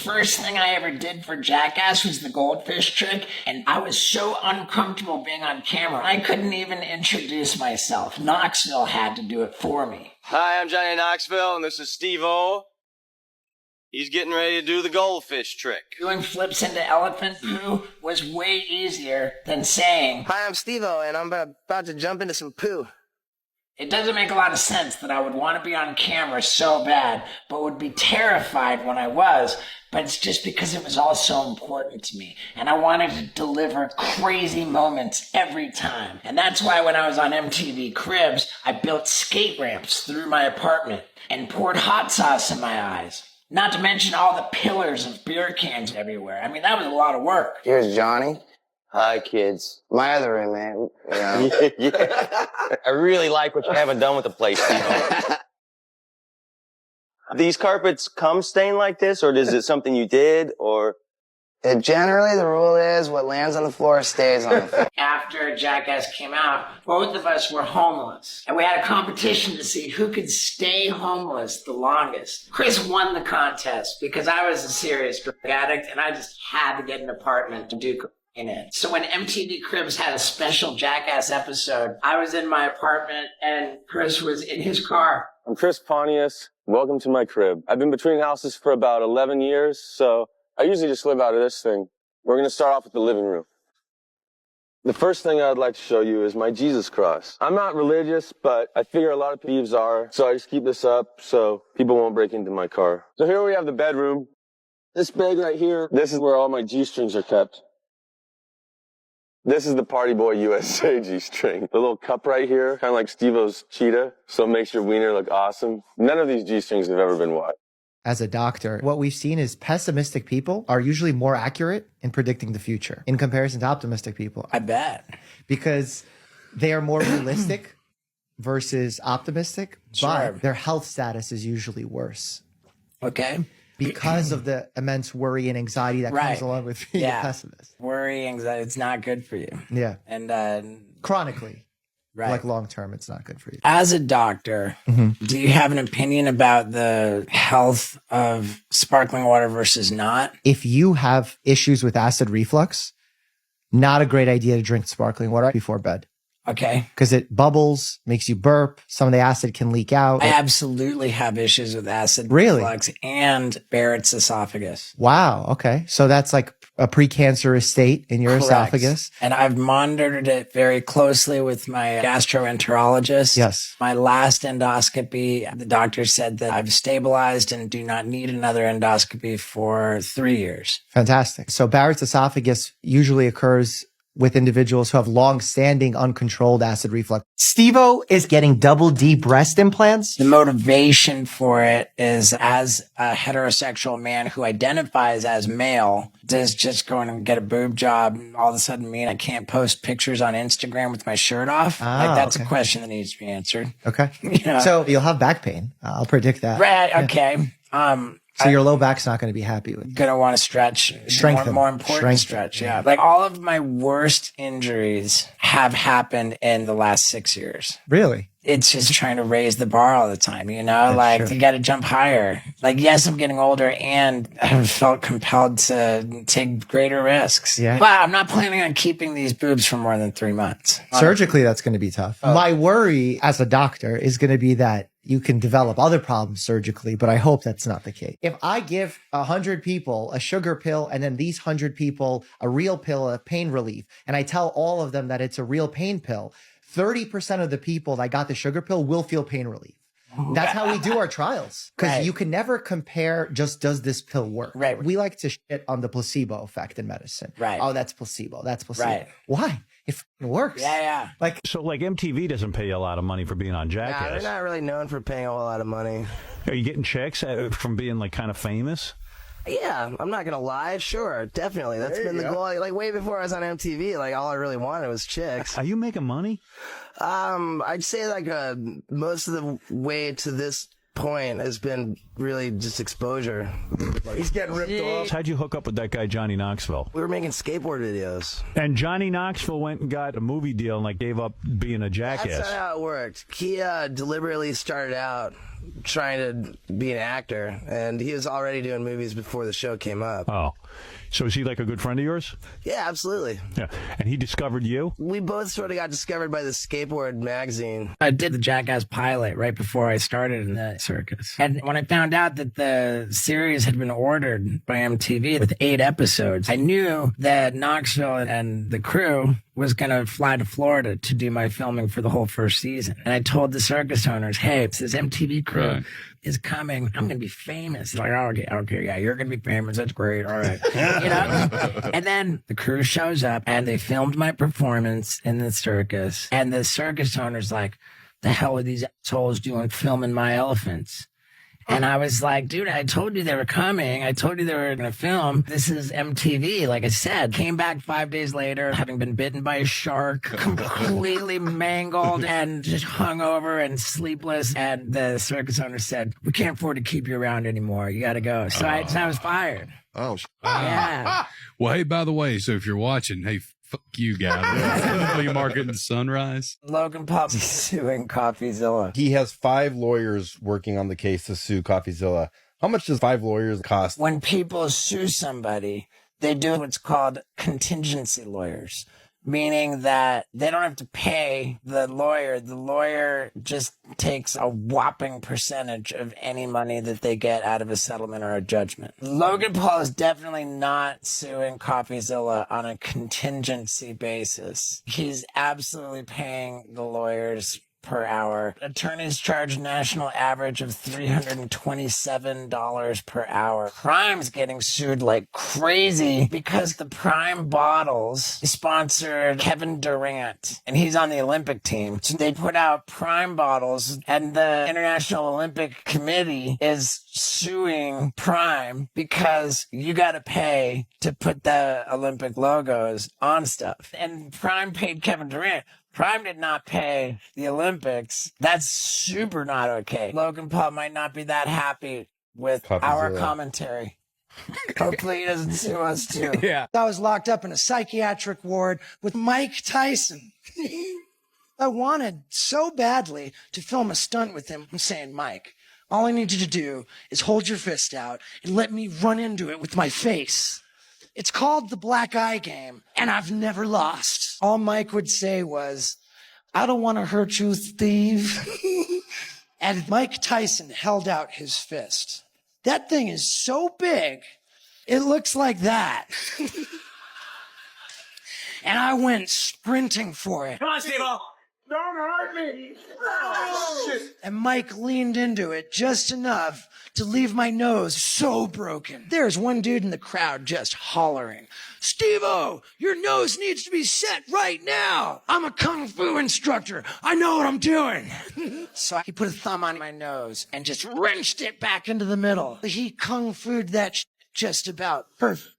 first thing I ever did for Jackass was the goldfish trick, and I was so uncomfortable being on camera, I couldn't even introduce myself. Knoxville had to do it for me. Hi, I'm Johnny Knoxville, and this is Steve-O. He's getting ready to do the goldfish trick. Doing flips into elephant poo was way easier than saying, "Hi, I'm Steve-O, and I'm about to jump into some poo." It doesn't make a lot of sense that I would want to be on camera so bad, but would be terrified when I was, but it's just because it was all so important to me, and I wanted to deliver crazy moments every time. And that's why when I was on MTV Cribs, I built skate ramps through my apartment and poured hot sauce in my eyes. Not to mention all the pillars of beer cans everywhere. I mean, that was a lot of work. Here's Johnny. Hi, kids. My other roommate. You know. Yeah. I really like what you haven't done with the place, Steve-O. These carpets come stained like this, or is it something you did, or? Generally, the rule is what lands on the floor stays on the floor. After Jackass came out, both of us were homeless. And we had a competition to see who could stay homeless the longest. Chris won the contest because I was a serious drug addict and I just had to get an apartment to do in it. So when MTV Cribs had a special Jackass episode, I was in my apartment and Chris was in his car. I'm Chris Pontius. Welcome to my crib. I've been between houses for about 11 years, so I usually just live out of this thing. We're going to start off with the living room. The first thing I'd like to show you is my Jesus cross. I'm not religious, but I figure a lot of thieves are, so I just keep this up so people won't break into my car. So here we have the bedroom. This bag right here, this is where all my G-strings are kept. This is the Party Boy USA G-string. The little cup right here, kind of like Steve-O's cheetah, so it makes your wiener look awesome. None of these G-strings have ever been wide. As a doctor, what we've seen is pessimistic people are usually more accurate in predicting the future in comparison to optimistic people. I bet. Because they are more realistic versus optimistic, Sure. but their health status is usually worse. Okay. Because of the immense worry and anxiety that comes along with being a pessimist. Worry, anxiety, it's not good for you. Yeah. And chronically. right. Like long term, it's not good for you. As a doctor, do you have an opinion about the health of sparkling water versus not? If you have issues with acid reflux, not a great idea to drink sparkling water before bed. Okay. Because it bubbles, makes you burp. Some of the acid can leak out. I absolutely have issues with acid Really? reflux and Barrett's esophagus. Wow. Okay. So that's like a precancerous state in your Correct. esophagus. And I've monitored it very closely with my gastroenterologist. Yes. My last endoscopy, the doctor said that I've stabilized and do not need another endoscopy for 3 years. Fantastic. So Barrett's esophagus usually occurs with individuals who have long-standing uncontrolled acid reflux. Steve-O is getting double D breast implants. The motivation for it is, as a heterosexual man who identifies as male, does just going to get a boob job all of a sudden mean I can't post pictures on Instagram with my shirt off? Like, that's a question that needs to be answered. Okay. Yeah. So you'll have back pain. I'll predict that. Right. Okay. So your low back's not going to be happy with you. Gonna want to stretch. Strengthen. More important stretch. Yeah. Like all of my worst injuries have happened in the last 6 years. Really? It's just trying to raise the bar all the time, you know, like you got to jump higher. Like, yes, I'm getting older and I've felt compelled to take greater risks. Yeah. But I'm not planning on keeping these boobs for more than 3 months. Surgically, that's going to be tough. My worry as a doctor is going to be that you can develop other problems surgically, but I hope that's not the case. If I give 100 people a sugar pill and then these 100 people a real pill of pain relief, and I tell all of them that it's a real pain pill, 30% of the people that got the sugar pill will feel pain relief. That's how we do our trials. Because you can never compare just does this pill work? Right. We like to shit on the placebo effect in medicine. Right. Oh, that's placebo. That's placebo. Right. Why? It f***ing works. Yeah. So MTV doesn't pay you a lot of money for being on Nah, Jackass. they're not really known for paying a whole lot of money. Are you getting checks from being like kind of famous? Yeah, I'm not gonna lie. Sure, definitely. That's been the goal. Like way before I was on MTV, like all I really wanted was chicks. Are you making money? I'd say like most of the way to this point has been really just exposure. He's getting ripped off. How'd you hook up with that guy Johnny Knoxville? We were making skateboard videos. And Johnny Knoxville went and got a movie deal and like gave up being a jackass. That's not how it worked. He deliberately started out trying to be an actor, and he was already doing movies before the show came up. Oh. So is he like a good friend of yours? Yeah, absolutely. Yeah. And he discovered you? We both sort of got discovered by the Skateboard magazine. I did the Jackass pilot right before I started in the circus. And when I found out that the series had been ordered by MTV with 8 episodes, I knew that Knoxville and the crew was going to fly to Florida to do my filming for the whole first season. And I told the circus owners, hey, this MTV crew is coming. I'm going to be famous. Like, oh, okay, yeah, you're going to be famous. That's great. All right. And then the crew shows up and they filmed my performance in the circus. And the circus owner's like, the hell are these assholes doing filming my elephants? And I was like, dude, I told you they were coming. I told you they were going to film. This is MTV. Like I said, came back 5 days later, having been bitten by a shark, completely mangled and just hungover and sleepless. And the circus owner said, we can't afford to keep you around anymore. You got to go. So I was fired. Oh, Yeah. Well, hey, by the way, so if you're watching, hey, fuck you guys. Flea Market and Sunrise. Logan Paul's suing CoffeeZilla. he has 5 lawyers working on the case to sue CoffeeZilla. How much does 5 lawyers cost? When people sue somebody, they do what's called contingency lawyers, meaning that they don't have to pay the lawyer. The lawyer just takes a whopping percentage of any money that they get out of a settlement or a judgment. Logan Paul is definitely not suing CoffeeZilla on a contingency basis. He's absolutely paying the lawyers per hour. Attorneys charge national average of $327 per hour. Prime's getting sued like crazy because the Prime bottles sponsored Kevin Durant, and he's on the Olympic team. So they put out Prime bottles, and the International Olympic Committee is suing Prime because you got to pay to put the Olympic logos on stuff. And Prime paid Kevin Durant. Prime did not pay the Olympics. That's super not okay. Logan Paul might not be that happy with our commentary. Hopefully he doesn't sue us too. I was locked up in a psychiatric ward with Mike Tyson. I wanted so badly to film a stunt with him. I'm saying, Mike, all I need you to do is hold your fist out and let me run into it with my face. It's called the black eye game, and I've never lost. All Mike would say was, I don't want to hurt you, Steve. And Mike Tyson held out his fist. That thing is so big, it looks like that. And I went sprinting for it. Come on, Steve-O. Don't hurt me. And Mike leaned into it just enough to leave my nose so broken. There's one dude in the crowd just hollering, Steve-O, your nose needs to be set right now. I'm a kung fu instructor. I know what I'm doing. So he put a thumb on my nose and just wrenched it back into the middle. He kung fu'd that just about perfect.